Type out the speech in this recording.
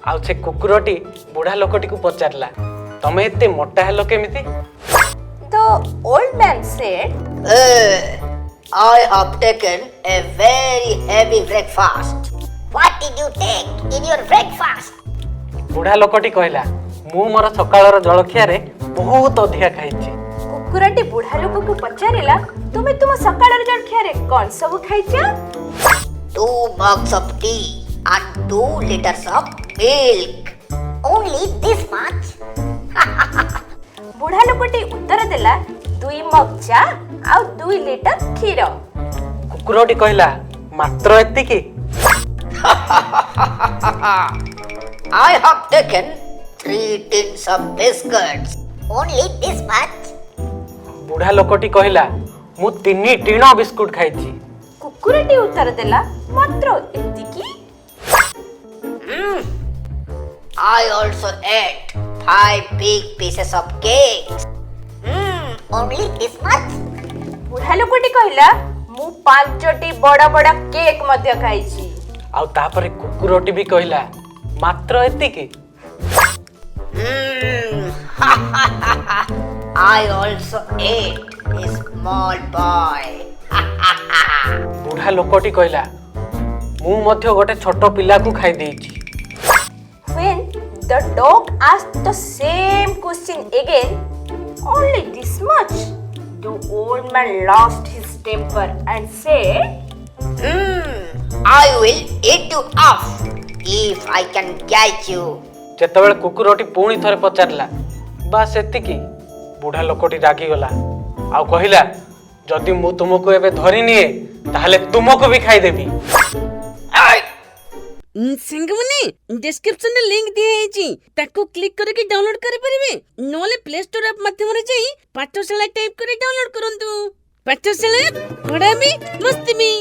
आउ से कुकुरटी बुढ़ा लोकटी को पचारला तमे एते मोटा हेलो केमिति? The old man said, I have taken a very heavy breakfast. What did you take in your breakfast? बुढ़ा लोकटी कहला मु मोर सकाळर जळखिया रे बहुत अधिका खाइछि। कुकुरटी बुढ़ा लोक को पचारिला तुमे तुम सकाळर जळखिया रे कोन सब खाइछा? 2 mugs of tea and 2 liters of milk. Only this much? बुढ़ा लोकटी उत्तर देला 2 मग चा आ 2 लीटर क्षीर। कुकुरटी कहला मात्र एतिकी? I have taken 3 tins of biscuits. Only this much? बुढ़ा लोकटी कहला मु 3 टिण बिस्कुट खाइछि। कुकुरटी उत्तर देला मात्र एतिकी? I also ate 5 big pieces of cake. Only this much? बुढ़ा लोकटी कहला मु 5टी बड़ा बड़ा केक मध्य खाइछि। आउ तापरे कुकुरटी भी कहला मात्र एतिकी? I also ate a small boy. बुढ़ा लोकटी कहला मु मध्य गोटे छोट पिला को खाइ देछि। When the dog asked the same question again, only this much, the old man lost his temper and said, I will eat you off if I can catch you. जेतबेले कुकुरटी पुणी थरे पचारला बास एतिकी बुढ़ा लोकटी रागी गला आ कहिला जदि मु तुमको एबे धरि निए ताहले तुमको भी खाइ देबी। संगमने डिस्क्रिप्शन रे लिंक दिया है ताको क्लिक करके डाउनलोड करि परिबे नोले प्ले स्टोर ऐप माध्यम रे जाई पाठशाला टाइप करे डाउनलोड करंतु। पाठशाला पढ़ामी मस्ती में।